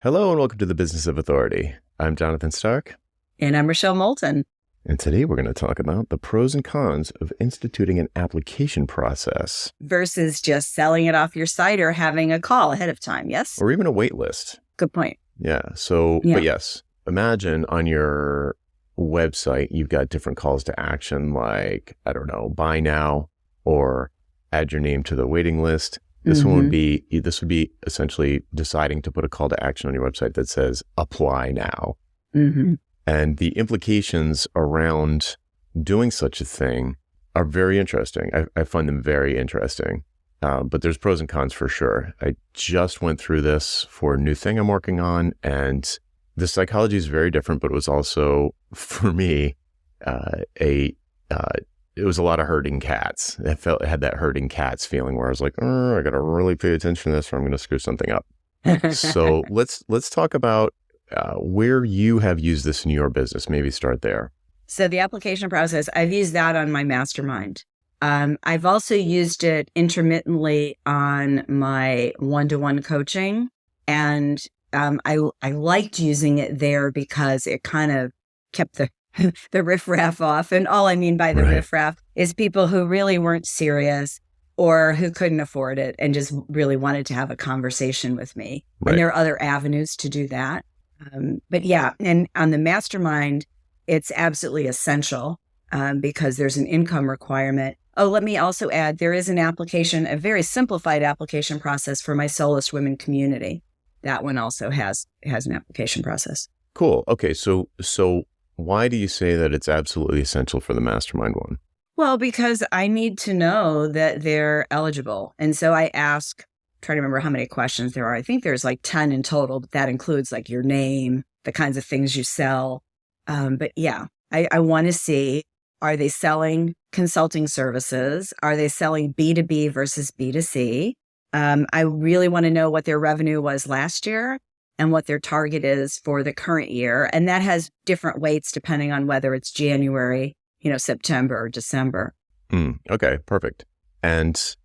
Hello and welcome to the Business of Authority. I'm Jonathan Stark. And I'm Rochelle Moulton. And today we're going to talk about the pros and cons of instituting an application process. Versus just selling it off your site or having a call ahead of time, yes? Or even a wait list. Good point. Yeah. But yes, imagine on your website, you've got different calls to action like, buy now or add your name to the waiting list. This would be essentially deciding to put a call to action on your website that says apply now. And the implications around doing such a thing are very interesting. I find them very interesting. But there's pros and cons for sure. I just went through this for a new thing I'm working on, and the psychology is very different, but it was also, for me, it was a lot of herding cats. It had that herding cats feeling where I was like, I got to really pay attention to this or I'm going to screw something up. So let's talk about where you have used this in your business. Maybe start there. So the application process, I've used that on my mastermind. I've also used it intermittently on my one-to-one coaching. And I liked using it there because it kind of kept the riffraff off. And all I mean by the riffraff is people who really weren't serious or who couldn't afford it and just really wanted to have a conversation with me. Right. And there are other avenues to do that. But yeah, and on the mastermind, it's absolutely essential because there's an income requirement. Oh, let me also add, there is a very simplified application process for my Soloist Women community. That one also has an application process. Cool. Okay, so why do you say that it's absolutely essential for the mastermind one? Well, because I need to know that they're eligible. And so I try to remember how many questions there are. I think there's like 10 in total, but that includes like your name, the kinds of things you sell. But yeah, I want to see, are they selling consulting services? Are they selling B2B versus B2C? I really want to know what their revenue was last year and what their target is for the current year. And that has different weights depending on whether it's January, September or December. Okay, perfect. And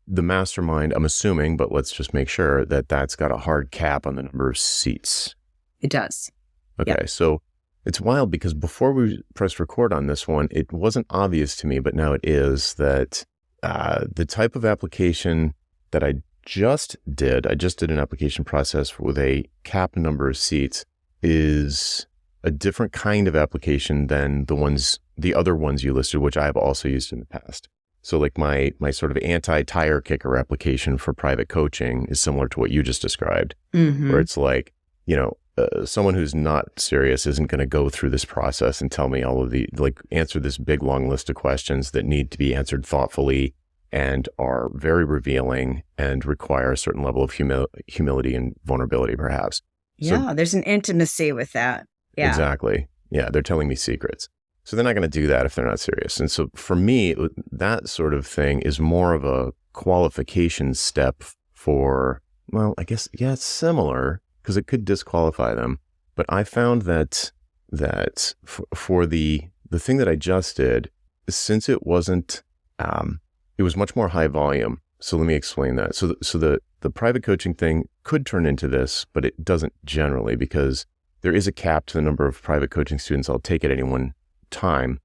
the mastermind, I'm assuming, but let's just make sure that that's got a hard cap on the number of seats. It does. Okay, yeah. So it's wild because before we pressed record on this one, it wasn't obvious to me, but now it is that the type of application that I just did an application process with a cap number of seats, is a different kind of application than the other ones you listed, which I have also used in the past. So like my sort of anti-tire kicker application for private coaching is similar to what you just described, where it's like, someone who's not serious isn't going to go through this process and tell me all of answer this big long list of questions that need to be answered thoughtfully and are very revealing and require a certain level of humility and vulnerability, perhaps. Yeah, there's an intimacy with that. Yeah, exactly. Yeah, they're telling me secrets. So they're not going to do that if they're not serious. And so for me, that sort of thing is more of a qualification step for, well, I guess, yeah, it's similar because it could disqualify them. But I found that for the thing that I just did, since it wasn't, it was much more high volume. So let me explain that. So the private coaching thing could turn into this, but it doesn't generally because there is a cap to the number of private coaching students I'll take at any one time.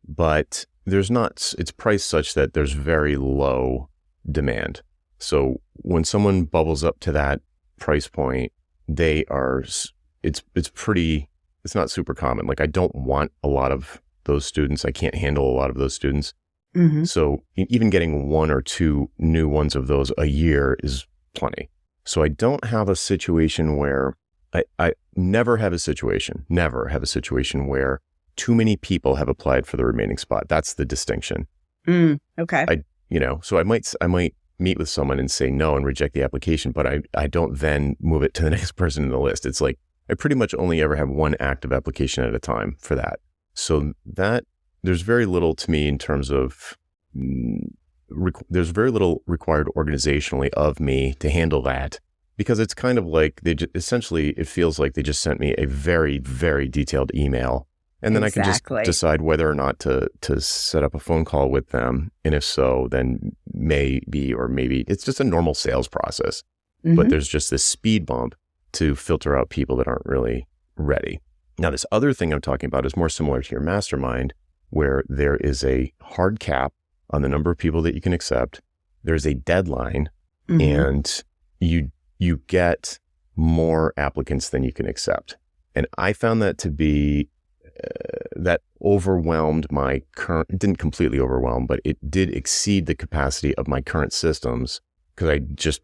But it's priced such that there's very low demand. So when someone bubbles up to that price point, it's not super common. Like I don't want a lot of those students. I can't handle a lot of those students. So even getting one or two new ones of those a year is plenty. So I don't have a situation where I never have a situation where too many people have applied for the remaining spot. That's the distinction. Okay. So I might meet with someone and say no and reject the application, but I don't then move it to the next person in the list. It's like I pretty much only ever have one active application at a time for that. So that there's very little to me in terms of there's very little required organizationally of me to handle that, because it's kind of like essentially it feels like they just sent me a very, very detailed email, and then I can just decide whether or not to set up a phone call with them, and if so, then maybe it's just a normal sales process. But there's just this speed bump to filter out people that aren't really ready. Now, this other thing I'm talking about is more similar to your mastermind, where there is a hard cap on the number of people that you can accept. There's a deadline, and you get more applicants than you can accept. And I found that to be that overwhelmed my current, it didn't completely overwhelm, but it did exceed the capacity of my current systems, because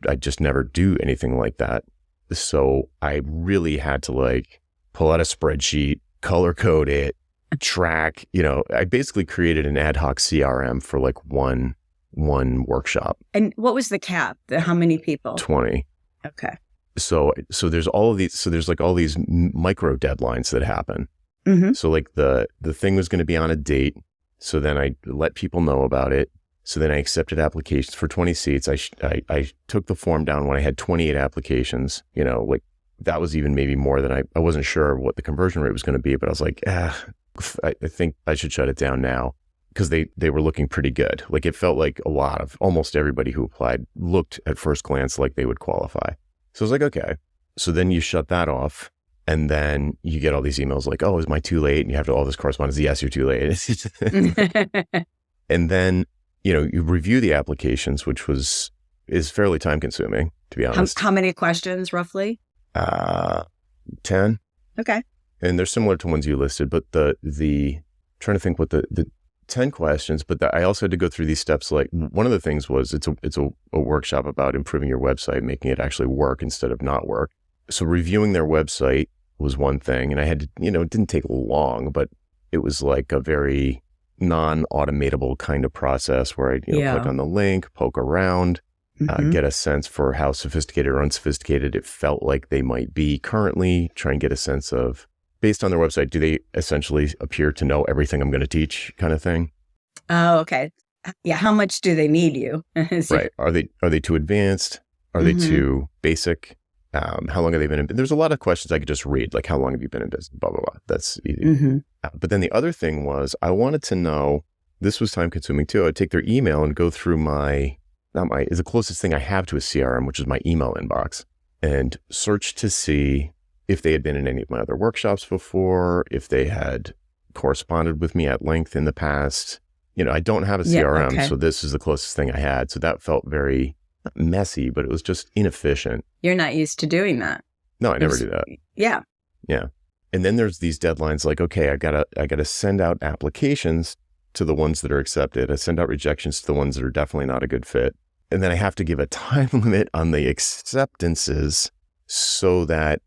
I just never do anything like that. So I really had to like pull out a spreadsheet, color code it, track, I basically created an ad hoc CRM for like one workshop. And what was the cap? How many people? 20. Okay. So there's all of these, so there's like all these micro deadlines that happen. So like the thing was going to be on a date. So then I let people know about it. So then I accepted applications for 20 seats. I took the form down when I had 28 applications, like that was even maybe more than I wasn't sure what the conversion rate was going to be, but I was like, I think I should shut it down now, because they were looking pretty good. Like it felt like almost everybody who applied looked at first glance like they would qualify. So I was like, okay. So then you shut that off. And then you get all these emails like, oh, is my too late? And you have all this correspondence. Yes, you're too late. And then, you review the applications, which is fairly time consuming, to be honest. How many questions roughly? 10. Okay. And they're similar to ones you listed, but the trying to think what the 10 questions, but I also had to go through these steps. Like one of the things was it's a workshop about improving your website, making it actually work instead of not work. So reviewing their website was one thing. And I had to, it didn't take long, but it was like a very non-automatable kind of process where I click on the link, poke around, get a sense for how sophisticated or unsophisticated it felt like they might be currently, try and get a sense of, based on their website, do they essentially appear to know everything I'm going to teach kind of thing? Oh, okay. Yeah. How much do they need you? Right. Are they too advanced? Are they too basic? How long have they been in? There's a lot of questions I could just read, like how long have you been in business? Blah, blah, blah. That's easy. But then the other thing was I wanted to know, this was time consuming too. I'd take their email and go through is the closest thing I have to a CRM, which is my email inbox, and search to see if they had been in any of my other workshops before, if they had corresponded with me at length in the past. I don't have a CRM, so this is the closest thing I had. So that felt very messy, but it was just inefficient. You're not used to doing that. No, I never do that. Yeah. Yeah. And then there's these deadlines like, okay, I gotta send out applications to the ones that are accepted. I send out rejections to the ones that are definitely not a good fit. And then I have to give a time limit on the acceptances so that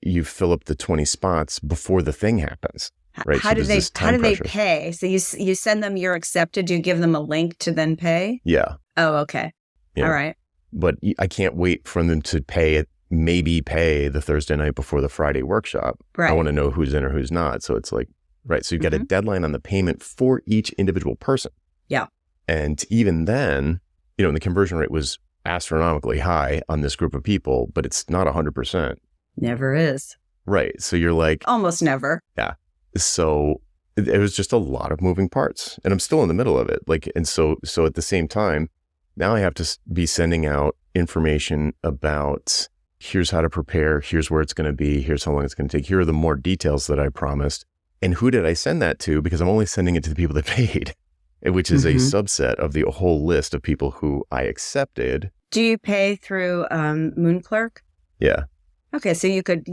you fill up the 20 spots before the thing happens. Right. How do they pay? So you send them you're accepted. Do you give them a link to then pay? Yeah. Oh, okay. Yeah. All right. But I can't wait for them to maybe pay the Thursday night before the Friday workshop. Right. I want to know who's in or who's not. So it's like, right. So you've got a deadline on the payment for each individual person. Yeah. And even then, the conversion rate was astronomically high on this group of people, but it's not 100%. Never is. Right. So you're like. Almost never. Yeah. So it was just a lot of moving parts, and I'm still in the middle of it. So at the same time, now I have to be sending out information about here's how to prepare, here's where it's going to be, here's how long it's going to take, here are the more details that I promised. And who did I send that to? Because I'm only sending it to the people that paid, which is a subset of the whole list of people who I accepted. Do you pay through Moonclerk? Yeah. Okay, so you could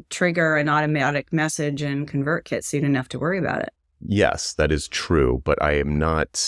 trigger an automatic message in ConvertKit, so you didn't have to worry about it. Yes, that is true, but I am not.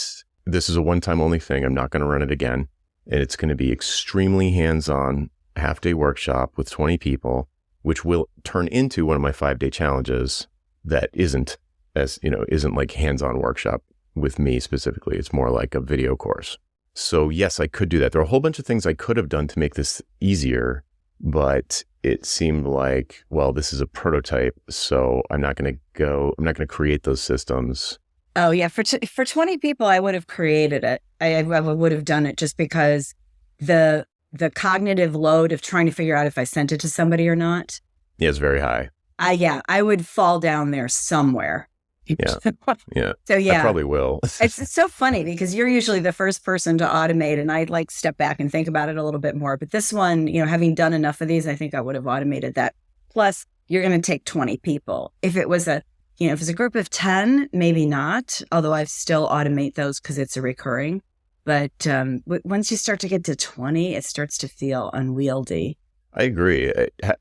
This is a one-time only thing. I'm not going to run it again, and it's going to be extremely hands-on, half-day workshop with 20 people, which will turn into one of my 5-day challenges. That isn't like hands-on workshop with me specifically. It's more like a video course. So yes, I could do that. There are a whole bunch of things I could have done to make this easier. But it seemed like, well, this is a prototype, so I'm not going to create those systems. Oh, yeah. For 20 people, I would have created it. I would have done it just because the cognitive load of trying to figure out if I sent it to somebody or not. Yeah, it's very high. I would fall down there somewhere. Yeah. Yeah. So I probably will. it's so funny because you're usually the first person to automate, and I'd like step back and think about it a little bit more. But this one, having done enough of these, I think I would have automated that. Plus, you're going to take 20 people. If it was if it's a group of 10, maybe not, although I still automate those because it's a recurring. But once you start to get to 20, it starts to feel unwieldy. I agree.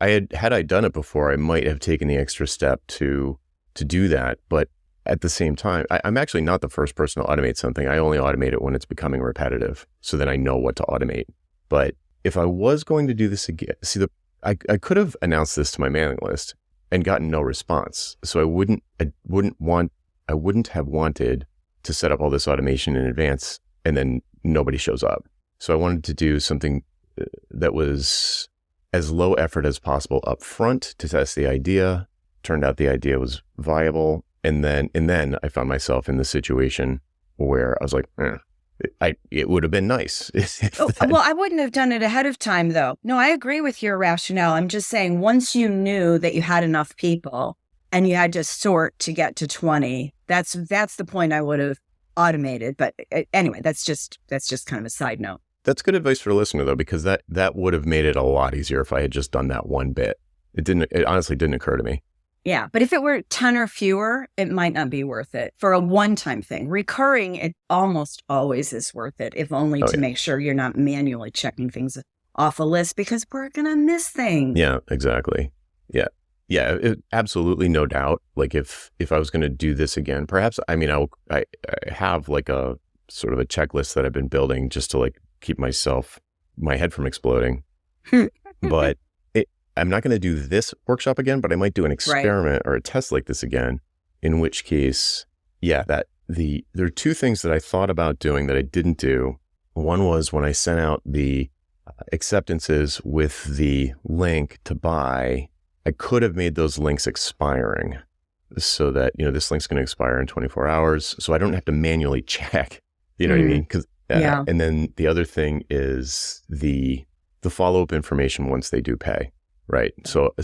Had I done it before, I might have taken the extra step to do that. But at the same time, I'm actually not the first person to automate something. I only automate it when it's becoming repetitive, so then I know what to automate. But if I was going to do this again, I could have announced this to my mailing list and gotten no response. So I wouldn't have wanted to set up all this automation in advance and then nobody shows up. So I wanted to do something that was as low effort as possible up front to test the idea. Turned out the idea was viable. And then I found myself in the situation where I was like, it would have been nice. Well, I wouldn't have done it ahead of time, though. No, I agree with your rationale. I'm just saying once you knew that you had enough people and you had to sort to get to 20, that's the point I would have automated. But anyway, that's just kind of a side note. That's good advice for the listener, though, because that would have made it a lot easier if I had just done that one bit. It honestly didn't occur to me. Yeah, but if it were 10 or fewer, it might not be worth it for a one-time thing. Recurring, it almost always is worth it, if only to make sure you're not manually checking things off a list because we're going to miss things. Yeah, exactly. Yeah. Yeah, absolutely, no doubt. Like if I was going to do this again, perhaps, I have like a sort of a checklist that I've been building just to like keep my head from exploding. But I'm not going to do this workshop again, but I might do an experiment or a test like this again, in which case, there are two things that I thought about doing that I didn't do. One was when I sent out the acceptances with the link to buy, I could have made those links expiring so that, this link's going to expire in 24 hours. So I don't have to manually check, what I mean? And then the other thing is the follow-up information once they do pay. Right. So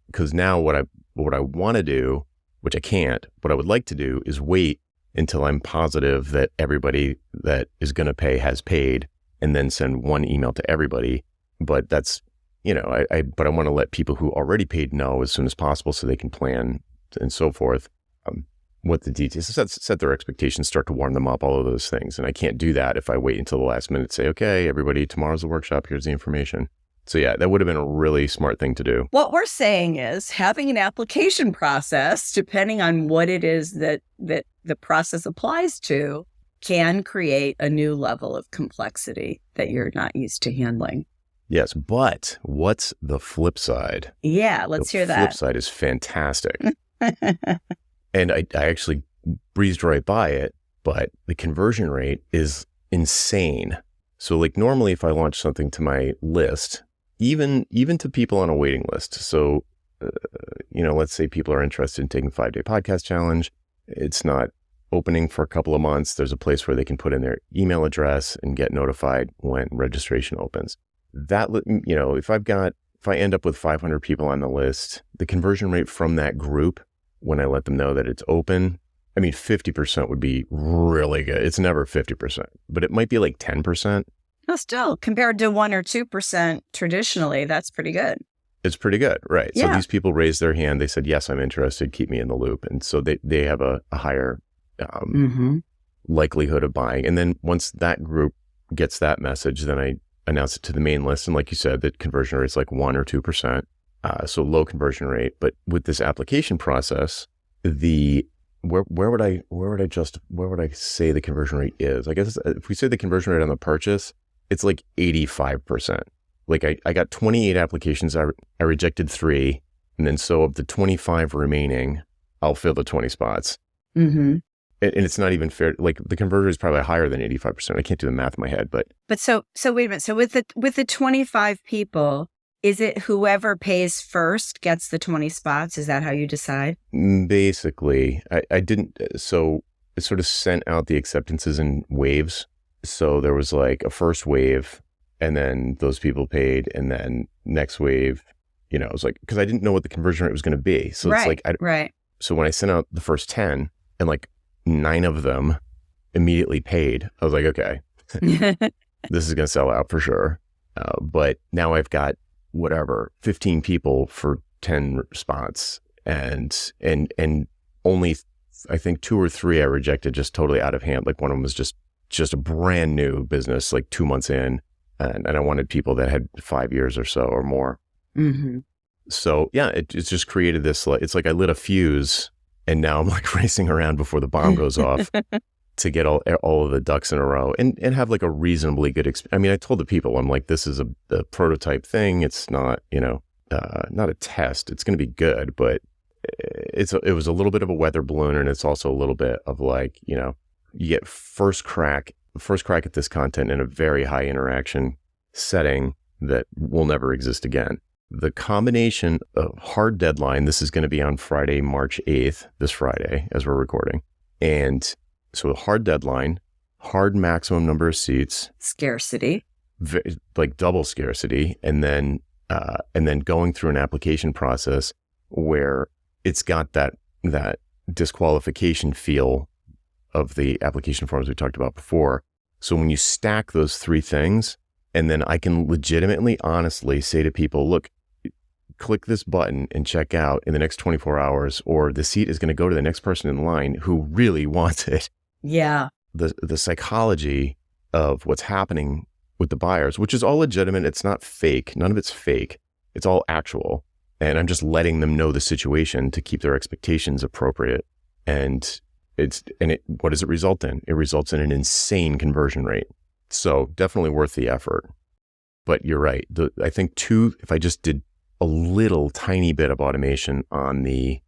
because now what I want to do, which I can't, what I would like to do is wait until I'm positive that everybody that is going to pay has paid and then send one email to everybody. But that's, but I want to let people who already paid know as soon as possible so they can plan and so forth. What the details, set their expectations, start to warm them up, all of those things. And I can't do that if I wait until the last minute to say, okay, everybody, tomorrow's the workshop. Here's the information. So yeah, that would have been a really smart thing to do. What we're saying is having an application process, depending on what it is that the process applies to, can create a new level of complexity that you're not used to handling. Yes, but what's the flip side? Yeah, let's hear that. The flip side is fantastic. And I actually breezed right by it, but the conversion rate is insane. So like normally if I launch something to my list, even to people on a waiting list. So, let's say people are interested in taking 5-day podcast challenge. It's not opening for a couple of months. There's a place where they can put in their email address and get notified when registration opens. That, if I end up with 500 people on the list, the conversion rate from that group, when I let them know that it's open, 50% would be really good. It's never 50%, but it might be like 10%. Well, still, compared to 1 or 2% traditionally, that's pretty good. It's pretty good, right? Yeah. So these people raised their hand. They said, yes, I'm interested. Keep me in the loop. And so they have a higher likelihood of buying. And then once that group gets that message, then I announce it to the main list. And like you said, the conversion rate is like 1 or 2%. So low conversion rate. But with this application process, where would I say the conversion rate is? I guess if we say the conversion rate on the purchase, it's like 85%. Like I got 28 applications. I rejected 3. And then so of the 25 remaining, I'll fill the 20 spots. Mm-hmm. And it's not even fair. Like the conversion is probably higher than 85%. I can't do the math in my head, but so wait a minute. So with the 25 people, is it whoever pays first gets the 20 spots? Is that how you decide? Basically, I didn't. So it sort of sent out the acceptances in waves. So there was like a first wave and then those people paid. And then next wave, it was like, because I didn't know what the conversion rate was going to be. So it's like, right. So when I sent out the first 10, and like 9 of them immediately paid. I was like, okay, this is going to sell out for sure. But now I've got 15 people for 10 spots, and only I think 2 or 3 I rejected just totally out of hand. Like one of them was just a brand new business, like 2 months in, and I wanted people that had 5 years or so or more. Mm-hmm. So yeah, it's just created this. It's like I lit a fuse, and now I'm like racing around before the bomb goes off to get all of the ducks in a row and have like a reasonably good experience. I mean, I told the people, I'm like, this is a prototype thing. It's not, not a test. It's going to be good, but it was a little bit of a weather balloon, and it's also a little bit of like, you get first crack at this content in a very high interaction setting that will never exist again. The combination of hard deadline, this is going to be on Friday, March 8th, this Friday as we're recording. And so hard deadline, hard maximum number of seats, scarcity, like double scarcity, and then going through an application process where it's got that disqualification feel of the application forms we talked about before. So when you stack those 3 things, and then I can legitimately, honestly say to people, look, click this button and check out in the next 24 hours, or the seat is going to go to the next person in line who really wants it. Yeah. The psychology of what's happening with the buyers, which is all legitimate. It's not fake. None of it's fake. It's all actual. And I'm just letting them know the situation to keep their expectations appropriate. And what does it result in? It results in an insane conversion rate. So definitely worth the effort. But you're right. I think if I just did a little tiny bit of automation on the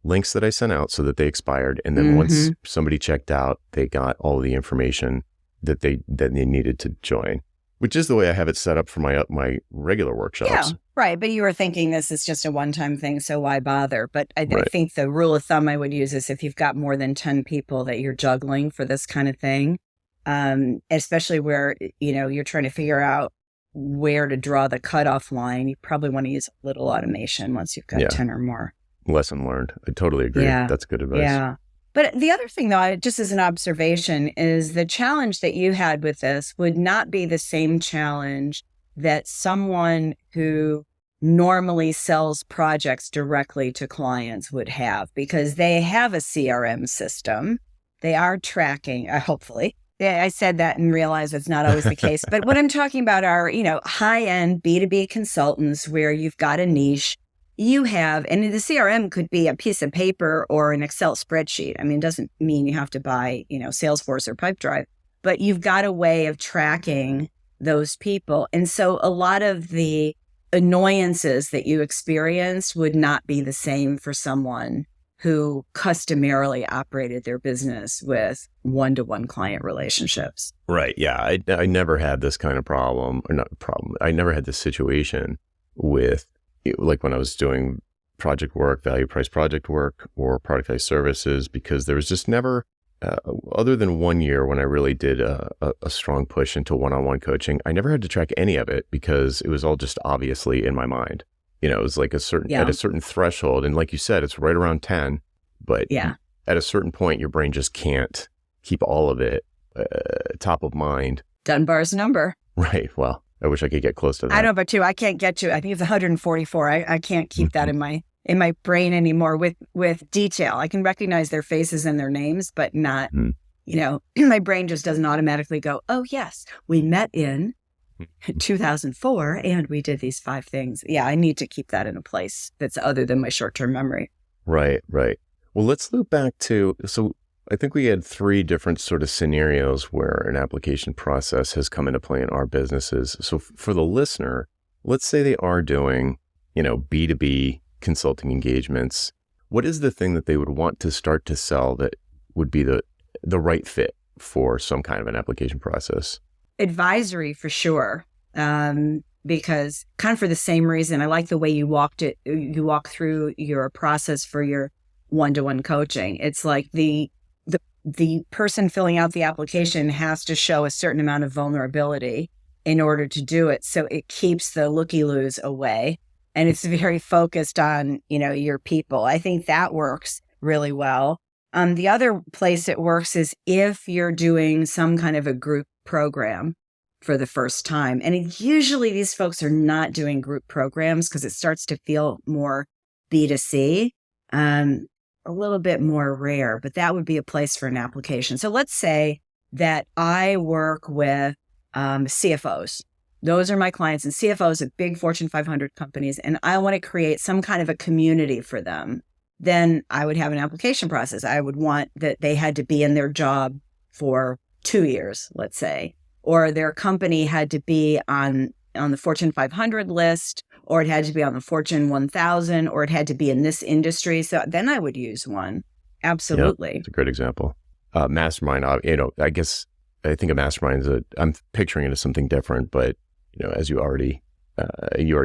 links that I sent out so that they expired, and then once somebody checked out, they got all the information that they needed to join, which is the way I have it set up for my regular workshops. Yeah, right. But you were thinking this is just a one-time thing, so why bother? But I Right. think the rule of thumb I would use is if you've got more than 10 people that you're juggling for this kind of thing, especially where, you're trying to figure out where to draw the cutoff line, you probably want to use a little automation once you've got 10 or more. Lesson learned. I totally agree. Yeah. That's good advice. Yeah. But the other thing, though, just as an observation, is the challenge that you had with this would not be the same challenge that someone who normally sells projects directly to clients would have, because they have a CRM system. They are tracking, hopefully. Yeah, I said that and realized it's not always the case. But what I'm talking about are, high-end B2B consultants where you've got a niche. You have, and the CRM could be a piece of paper or an Excel spreadsheet. I mean, it doesn't mean you have to buy, Salesforce or Pipedrive, but you've got a way of tracking those people. And so a lot of the annoyances that you experience would not be the same for someone who customarily operated their business with one-to-one client relationships. Right. Yeah. I never had this kind of problem, or not problem. I never had this situation with, like when I was doing project work, value price project work, or productized services, because there was just never, other than one year when I really did a strong push into one-on-one coaching, I never had to track any of it because it was all just obviously in my mind. It was like at a certain threshold. And like you said, it's right around 10, but at a certain point, your brain just can't keep all of it top of mind. Dunbar's number. Right. Well, I wish I could get close to that. I know, but I can't get to, I think it's 144. I can't keep that in my brain anymore with detail. I can recognize their faces and their names, but not, my brain just doesn't automatically go, oh yes, we met in 2004 and we did these 5 things. Yeah, I need to keep that in a place that's other than my short-term memory. Right. Well, let's loop back to, so I think we had 3 different sort of scenarios where an application process has come into play in our businesses. So for the listener, let's say they are doing, B2B consulting engagements. What is the thing that they would want to start to sell that would be the right fit for some kind of an application process? Advisory for sure. Because kind of for the same reason, I like the way you walk through your process for your one-to-one coaching. It's like the person filling out the application has to show a certain amount of vulnerability in order to do it. So it keeps the looky-loos away. and it's very focused on, your people. I think that works really well. The other place it works is if you're doing some kind of a group program for the first time. And usually these folks are not doing group programs because it starts to feel more B2C, a little bit more rare, but that would be a place for an application. So let's say that I work with CFOs. Those are my clients, and CFOs of big Fortune 500 companies, and I want to create some kind of a community for them. Then I would have an application process. I would want that they had to be in their job for 2 years, let's say, or their company had to be on the Fortune 500 list, or it had to be on the Fortune 1000, or it had to be in this industry. So then I would use one. Absolutely. Yeah, it's a great example. Mastermind, I guess I think a mastermind I'm picturing it as something different, but as you already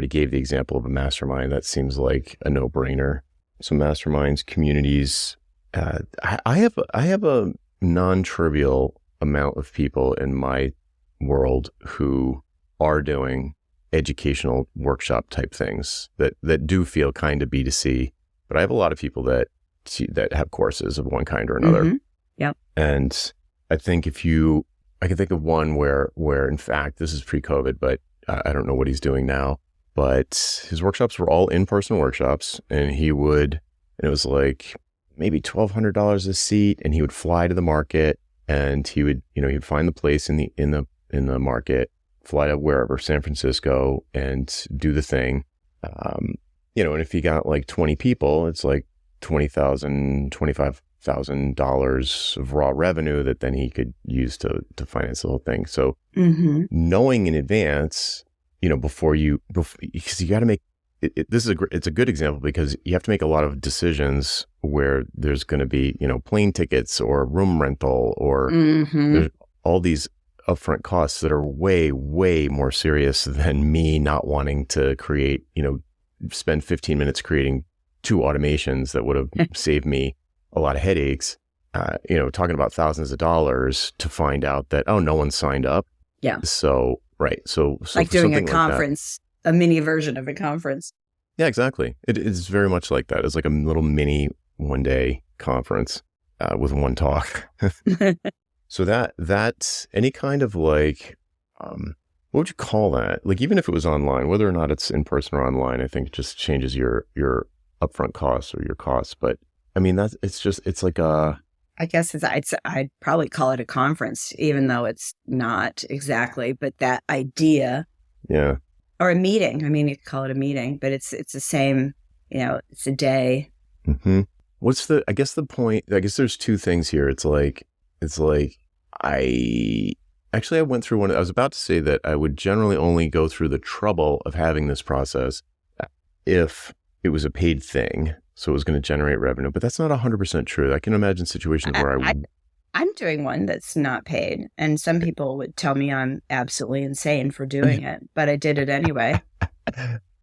gave the example of a mastermind, that seems like a no-brainer. So masterminds, communities. I have a non-trivial amount of people in my world who are doing educational workshop type things that do feel kind of B2C, but I have a lot of people that have courses of one kind or another. Mm-hmm. Yep. And I think I can think of one where in fact, this is pre-COVID, but I don't know what he's doing now, but his workshops were all in-person workshops, and it was like maybe $1,200 a seat, and he would fly to the market, and he'd find the place in the market, fly to wherever, San Francisco, and do the thing. And if he got like 20 people, it's like $20,000, $25,000 of raw revenue that then he could use to finance the whole thing. So knowing in advance, because you got to make it, it's a good example because you have to make a lot of decisions where there's going to be, plane tickets or room rental or there's all these upfront costs that are way, way more serious than me not wanting to create, spend 15 minutes creating 2 automations that would have saved me a lot of headaches, talking about thousands of dollars to find out that, oh, no one signed up. Yeah. So, right. So like doing a conference, a mini version of a conference. Yeah, exactly. It is very much like that. It's like a little mini one-day conference with one talk. So that any kind of like, what would you call that? Like, even if it was online, whether or not it's in person or online, I think it just changes your upfront costs or your costs. But I mean, it's like I guess I'd probably call it a conference, even though it's not exactly, but that idea. Yeah. Or a meeting. I mean, you could call it a meeting, but it's the same, it's a day. Mm-hmm. I guess the point, there's 2 things here. It's like, I went through one. I was about to say that I would generally only go through the trouble of having this process if it was a paid thing. So it was going to generate revenue, but that's not 100% true. I can imagine situations where I'm doing one that's not paid, and some people would tell me I'm absolutely insane for doing it, but I did it anyway.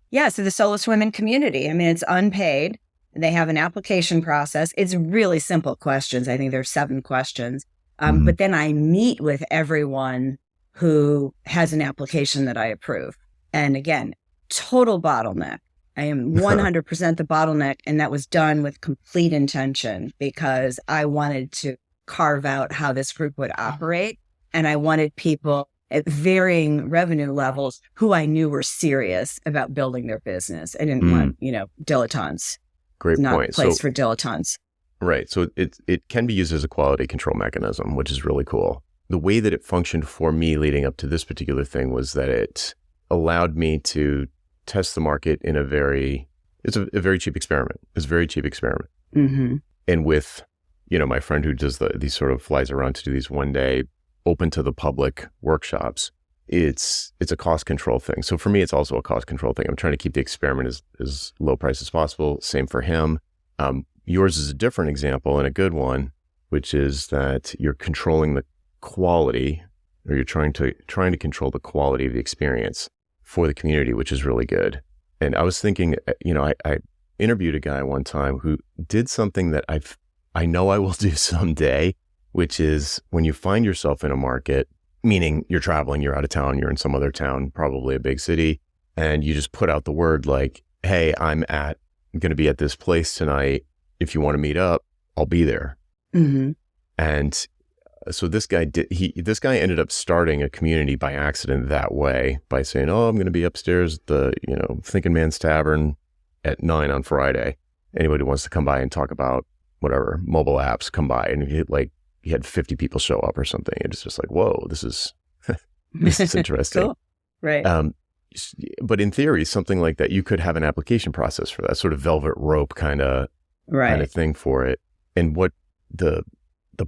Yeah. So the Solo Women community, I mean, it's unpaid. They have an application process. It's really simple questions. I think there's 7 questions. But then I meet with everyone who has an application that I approve. And again, total bottleneck. I am 100% the bottleneck. And that was done with complete intention because I wanted to carve out how this group would operate. And I wanted people at varying revenue levels who I knew were serious about building their business. I didn't want, dilettantes. Great not point. A place for dilettantes. Right. So it can be used as a quality control mechanism, which is really cool. The way that it functioned for me leading up to this particular thing was that it allowed me to test the market in it's a very cheap experiment. It's a very cheap experiment. Mm-hmm. And with, my friend who does these sort of flies around to do these one day open to the public workshops, it's a cost control thing. So for me, it's also a cost control thing. I'm trying to keep the experiment as low price as possible. Same for him. Yours is a different example and a good one, which is that you're controlling the quality, or you're trying to control the quality of the experience for the community, which is really good. And I was thinking, I interviewed a guy one time who did something that I know I will do someday, which is when you find yourself in a market, meaning you're traveling, you're out of town, you're in some other town, probably a big city, and you just put out the word like, hey, I'm going to be at this place tonight. If you want to meet up, I'll be there. Mm-hmm. And so this guy ended up starting a community by accident that way, by saying, oh, I'm going to be upstairs at the, Thinking Man's Tavern at 9 on Friday. Anybody who wants to come by and talk about whatever, mobile apps, come by. And he had 50 people show up or something. It's just like, whoa, this is interesting. Cool. Right. But in theory, something like that, you could have an application process for that sort of velvet rope kind of thing for it. And what the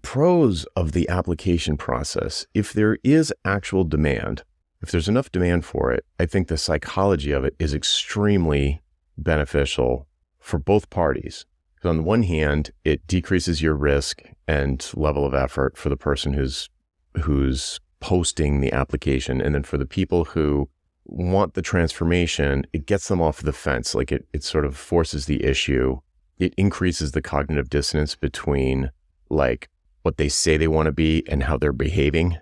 pros of the application process, if there is actual demand, if there's enough demand for it, I think the psychology of it is extremely beneficial for both parties. Because on the one hand, it decreases your risk and level of effort for the person who's posting the application. And then for the people who want the transformation, it gets them off the fence. Like it sort of forces the issue. It increases the cognitive dissonance between like what they say they want to be and how they're behaving.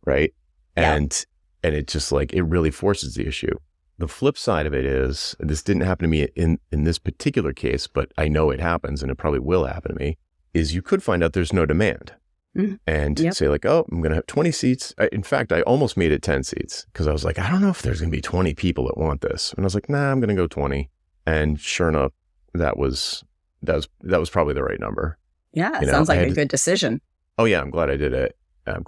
Right. Yeah. And it just like, it really forces the issue. The flip side of it is, this didn't happen to me in this particular case, but I know it happens and it probably will happen to me, is you could find out there's no demand. Mm-hmm. And say like, oh, I'm going to have 20 seats. In fact, I almost made it 10 seats because I was like, I don't know if there's going to be 20 people that want this. And I was like, nah, I'm going to go 20. And sure enough, that was probably the right number. Yeah, it sounds like a good decision. Oh yeah, I'm glad I did it. I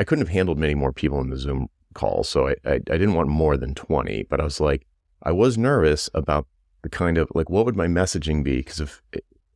couldn't have handled many more people in the Zoom call, so I didn't want more than 20. But I was like, I was nervous about the kind of like, what would my messaging be? Because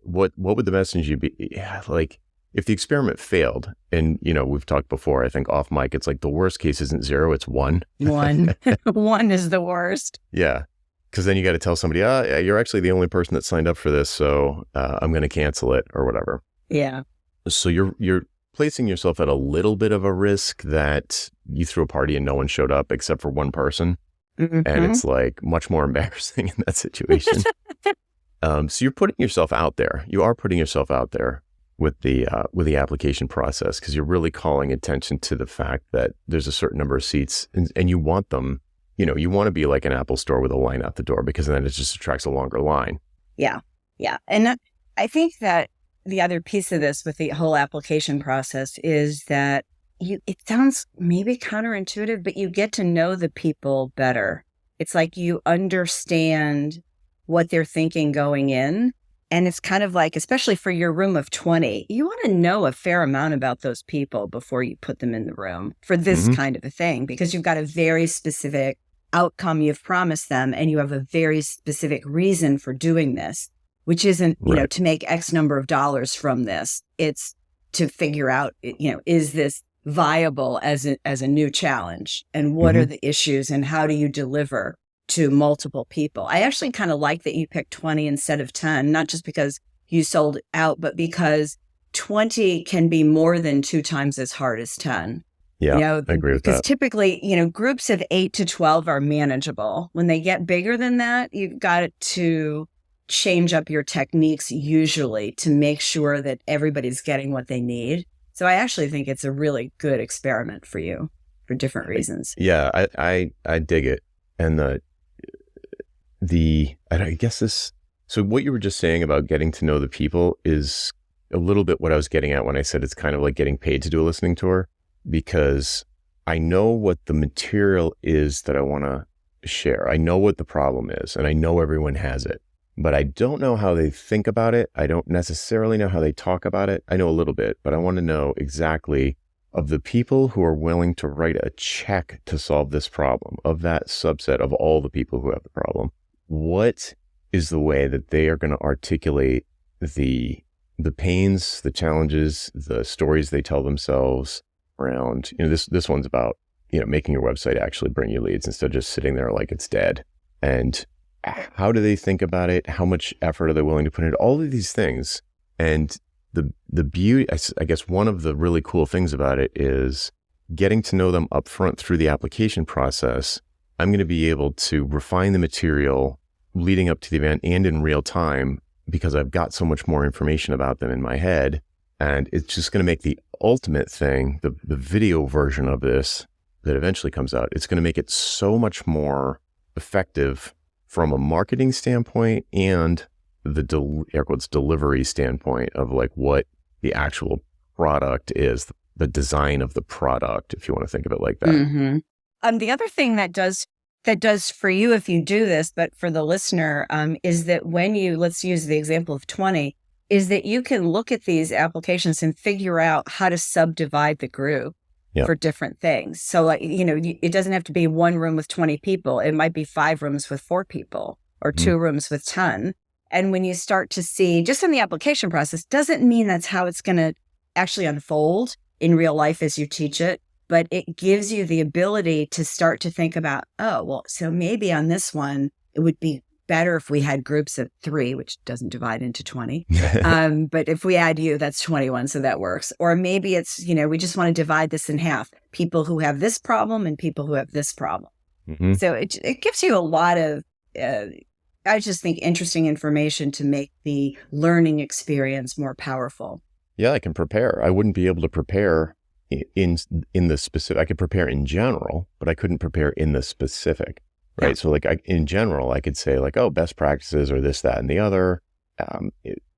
what would the messaging be? Yeah, like if the experiment failed, and we've talked before, I think off mic, it's like the worst case isn't 0, it's 1. 1. 1 is the worst. Yeah. Because then you got to tell somebody, you're actually the only person that signed up for this, so I'm going to cancel it or whatever. Yeah. So you're placing yourself at a little bit of a risk that you threw a party and no one showed up except for one person. Mm-hmm. And it's like much more embarrassing in that situation. So you're putting yourself out there. You are putting yourself out there with the application process, because you're really calling attention to the fact that there's a certain number of seats and you want them. You want to be like an Apple store with a line out the door, because then it just attracts a longer line. Yeah. Yeah. And I think that the other piece of this with the whole application process is that it sounds maybe counterintuitive, but you get to know the people better. It's like you understand what they're thinking going in. And it's kind of like, especially for your room of 20, you want to know a fair amount about those people before you put them in the room for this kind of a thing, because you've got a very specific outcome you've promised them, and you have a very specific reason for doing this, which isn't, to make X number of dollars from this. It's to figure out, is this viable as a new challenge, and what are the issues, and how do you deliver to multiple people? I actually kind of like that you picked 20 instead of 10, not just because you sold out, but because 20 can be more than 2 times as hard as 10. Yeah, I agree with that. Because typically, groups of 8 to 12 are manageable. When they get bigger than that, you've got to change up your techniques usually to make sure that everybody's getting what they need. So I actually think it's a really good experiment for you for different reasons. Yeah, I dig it. And I guess this, so what you were just saying about getting to know the people is a little bit what I was getting at when I said it's kind of like getting paid to do a listening tour, because I know what the material is that I want to share. I know what the problem is, and I know everyone has it, but I don't know how they think about it. I don't necessarily know how they talk about it. I know a little bit, but I want to know exactly, of the people who are willing to write a check to solve this problem, of that subset of all the people who have the problem, what is the way that they are going to articulate the pains, the challenges, the stories they tell themselves around, this one's about, making your website actually bring you leads instead of just sitting there like it's dead. And how do they think about it? How much effort are they willing to put into all of these things? And the beauty, I guess one of the really cool things about it is getting to know them upfront through the application process. I'm going to be able to refine the material leading up to the event and in real time, because I've got so much more information about them in my head. And it's just going to make the ultimate thing, the video version of this that eventually comes out, it's going to make it so much more effective from a marketing standpoint and the air quotes delivery standpoint of like what the actual product is, the design of the product, if you want to think of it like that. Mm-hmm. The other thing that does for you if you do this, but for the listener, is that when let's use the example of 20, is that you can look at these applications and figure out how to subdivide the group for different things. So like, it doesn't have to be one room with 20 people. It might be 5 rooms with 4 people or 2 rooms with 10. And when you start to see, just in the application process, doesn't mean that's how it's going to actually unfold in real life as you teach it, but it gives you the ability to start to think about, oh, well, so maybe on this one, it would be better if we had groups of 3, which doesn't divide into 20. But if we add you, that's 21. So that works. Or maybe it's, we just want to divide this in half. People who have this problem and people who have this problem. Mm-hmm. So it gives you a lot of, I just think, interesting information to make the learning experience more powerful. Yeah, I can prepare. I wouldn't be able to prepare in the specific. I could prepare in general, but I couldn't prepare in the specific. Right. Yeah. So like in general, I could say like, oh, best practices or this, that, and the other.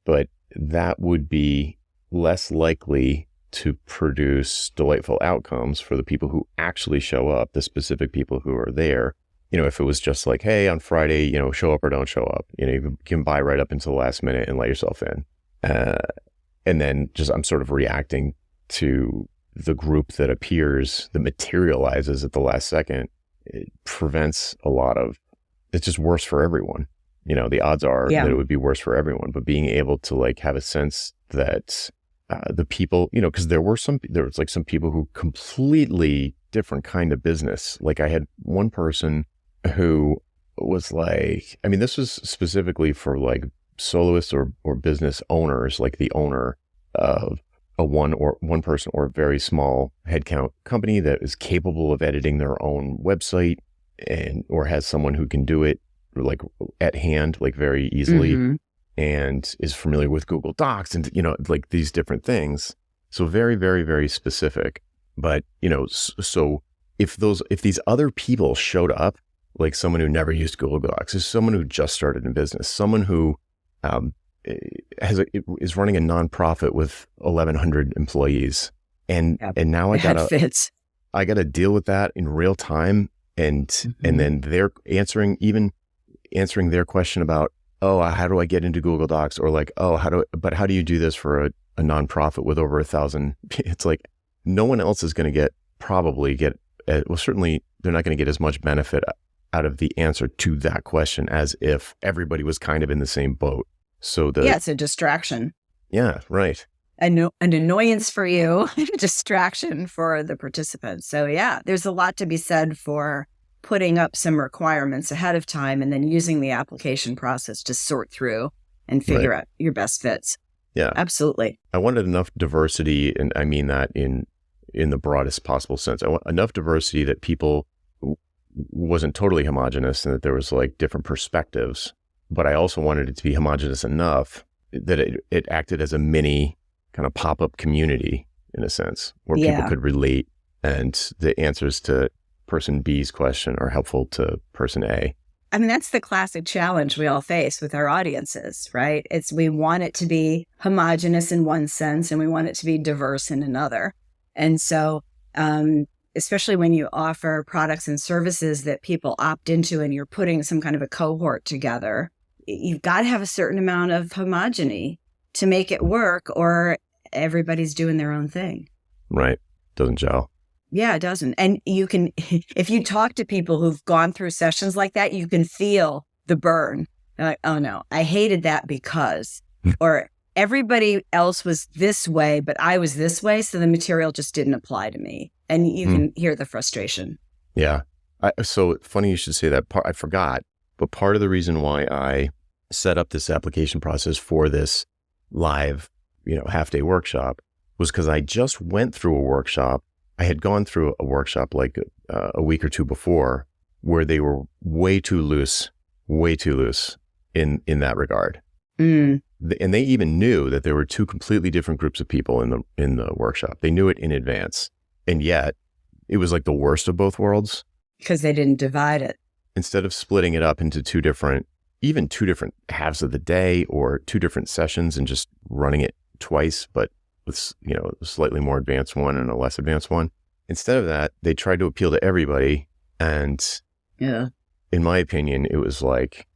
But that would be less likely to produce delightful outcomes for the people who actually show up, the specific people who are there. If it was just like, hey, on Friday, show up or don't show up, you can buy right up until the last minute and let yourself in. And then I'm sort of reacting to the group that materializes at the last second. It prevents it's just worse for everyone. The odds are that it would be worse for everyone, but being able to like have a sense that the people, because there was like some people who completely different kind of business. Like I had one person who was like, this was specifically for like soloists or business owners, like the owner of a one person or a very small headcount company that is capable of editing their own website or has someone who can do it like at hand, like very easily, and is familiar with Google Docs and, like these different things. So very, very, very specific. But, so if these other people showed up, like someone who never used Google Docs, is someone who just started in business, someone who is running a nonprofit with 1,100 employees, and now I gotta deal with that in real time, and then they're answering their question about, oh, how do I get into Google Docs, or like, oh, how do you do this for a nonprofit with over 1,000? It's like no one else is going to certainly they're not going to get as much benefit out of the answer to that question as if everybody was kind of in the same boat. So it's a distraction. Yeah, right. An annoyance for you, a distraction for the participants. So yeah, there's a lot to be said for putting up some requirements ahead of time and then using the application process to sort through and figure out your best fits. Yeah, absolutely. I wanted enough diversity, and I mean that in the broadest possible sense. I want enough diversity that people wasn't totally homogenous and that there was like different perspectives. But I also wanted it to be homogenous enough that it acted as a mini kind of pop-up community in a sense, where people could relate, and the answers to person B's question are helpful to person A. That's the classic challenge we all face with our audiences, right? We want it to be homogenous in one sense, and we want it to be diverse in another. And so, especially when you offer products and services that people opt into and you're putting some kind of a cohort together, you've got to have a certain amount of homogeny to make it work, or everybody's doing their own thing. Right. Doesn't gel. Yeah, it doesn't. And you can, if you talk to people who've gone through sessions like that, you can feel the burn. They're like, oh no, I hated that because, or everybody else was this way, but I was this way. So the material just didn't apply to me. And you can hear the frustration. Yeah. So funny you should say that. I forgot, but part of the reason why I set up this application process for this live, half-day workshop was because I just went through a workshop. I had gone through a workshop like a week or two before where they were way too loose in that regard. And they even knew that there were 2 completely different groups of people in the workshop. They knew it in advance. And yet it was like the worst of both worlds. Because they didn't divide it. instead of splitting it up into two different halves of the day or two different sessions and just running it twice, but with, a slightly more advanced one and a less advanced one. Instead of that, they tried to appeal to everybody. And Yeah. in my opinion, it was like,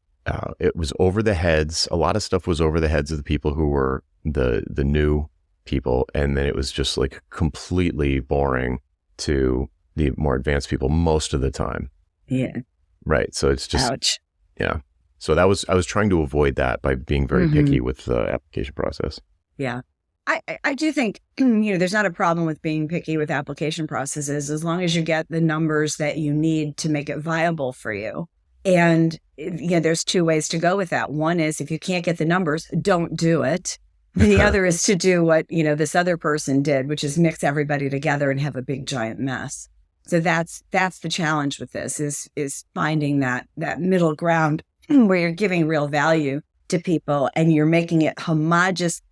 it was over the heads. A lot of stuff was over the heads of the people who were the new people. And then it was just like completely boring to the more advanced people most of the time. Yeah. Right. So it's just, Ouch. yeah. So I was trying to avoid that by being very picky with the application process. Yeah. I do think, there's not a problem with being picky with application processes as long as you get the numbers that you need to make it viable for you. And, there's two ways to go with that. One is if you can't get the numbers, don't do it. The other is to do what, this other person did, which is mix everybody together and have a big giant mess. So that's the challenge with this is finding that middle ground where you're giving real value to people and you're making it homogenous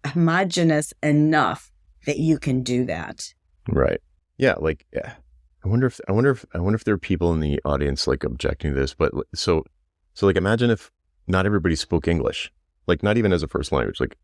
enough that you can do that. Right. Yeah. Like, yeah. I wonder if there are people in the audience like objecting to this, but so like imagine if not everybody spoke English, like not even as a first language. Like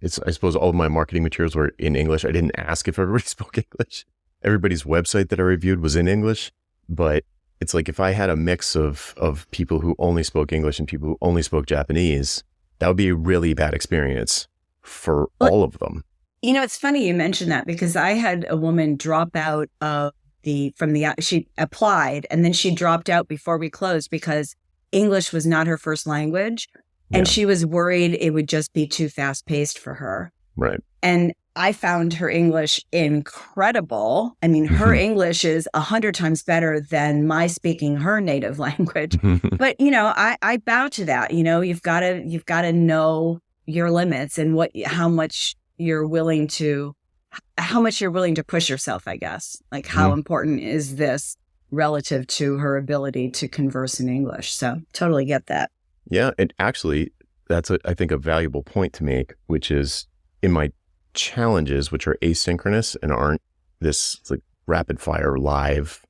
I suppose all of my marketing materials were in English. I didn't ask if everybody spoke English. Everybody's website that I reviewed was in English, but it's like if I had a mix of people who only spoke English and people who only spoke Japanese, that would be a really bad experience for all of them. It's funny you mentioned that because I had a woman drop out of she applied and then she dropped out before we closed because English was not her first language. And she was worried it would just be too fast paced for her. Right. And I found her English incredible. I mean, her English is 100 times better than my speaking her native language. But, I bow to that. You've got to know your limits and how much you're willing to push yourself, I guess. Like how important is this relative to her ability to converse in English? So totally get that. Yeah. And actually, that's, I think, a valuable point to make, which is in my challenges, which are asynchronous and aren't this like rapid fire live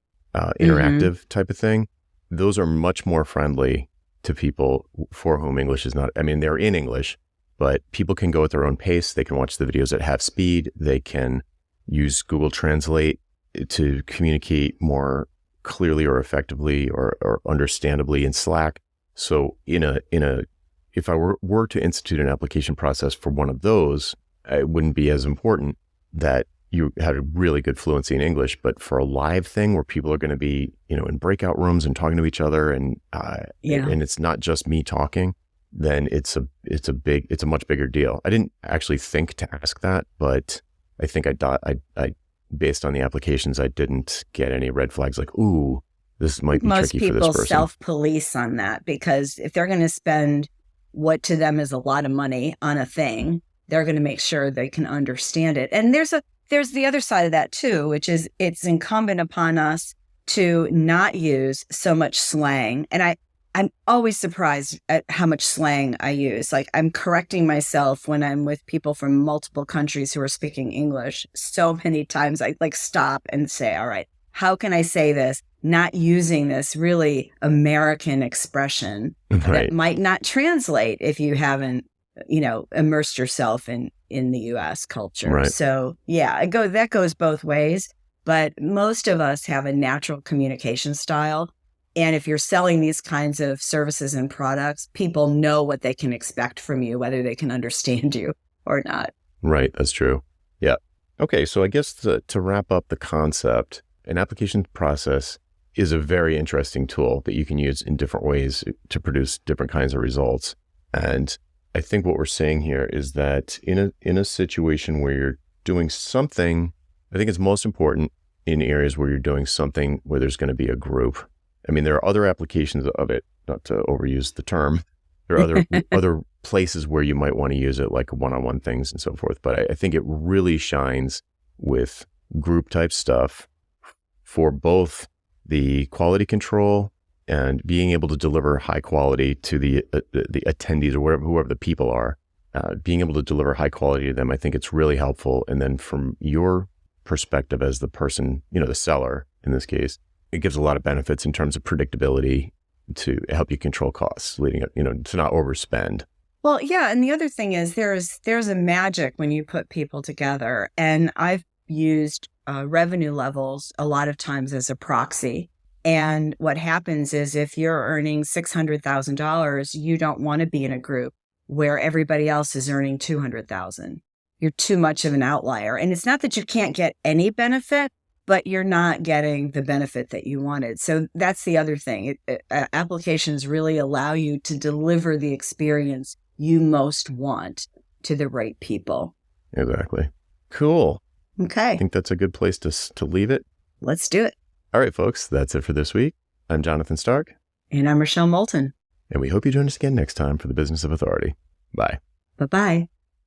interactive type of thing. Those are much more friendly to people for whom English is not, they're in English, but people can go at their own pace. They can watch the videos at half speed. They can use Google Translate to communicate more clearly or effectively or understandably in Slack. So if I were to institute an application process for one of those, it wouldn't be as important that you had a really good fluency in English. But for a live thing where people are going to be, in breakout rooms and talking to each other and it's not just me talking, then it's a much bigger deal. I didn't actually think to ask that, but I think I based on the applications, I didn't get any red flags like, ooh, this might be tricky for this person. Most people self-police on that because if they're going to spend what to them is a lot of money on a thing, they're going to make sure they can understand it. And there's the other side of that too, which is it's incumbent upon us to not use so much slang. And I'm always surprised at how much slang I use. Like I'm correcting myself when I'm with people from multiple countries who are speaking English. So many times I like stop and say, all right, how can I say this? Not using this really American expression that might not translate if you haven't, immersed yourself in the US culture. Right. So yeah, that goes both ways, but most of us have a natural communication style. And if you're selling these kinds of services and products, people know what they can expect from you, whether they can understand you or not. Right. That's true. Yeah. Okay. So I guess to wrap up the concept, an application process is a very interesting tool that you can use in different ways to produce different kinds of results. And I think what we're saying here is that in a situation where you're doing something, I think it's most important in areas where you're doing something where there's going to be a group. There are other applications of it, not to overuse the term. There are other places where you might want to use it, like one-on-one things and so forth. But I think it really shines with group type stuff for both the quality control and being able to deliver high quality to the attendees or whoever the people are. Being able to deliver high quality to them, I think it's really helpful. And then from your perspective as the person, the seller in this case, it gives a lot of benefits in terms of predictability to help you control costs, leading up, to not overspend. Well, yeah. And the other thing is there's a magic when you put people together. And I've used revenue levels a lot of times as a proxy. And what happens is if you're earning $600,000, you don't want to be in a group where everybody else is earning $200,000. You're too much of an outlier. And it's not that you can't get any benefit, but you're not getting the benefit that you wanted. So that's the other thing. Applications really allow you to deliver the experience you most want to the right people. Exactly. Cool. Okay. I think that's a good place to leave it. Let's do it. All right, folks, that's it for this week. I'm Jonathan Stark. And I'm Rochelle Moulton. And we hope you join us again next time for the Business of Authority. Bye. Bye-bye.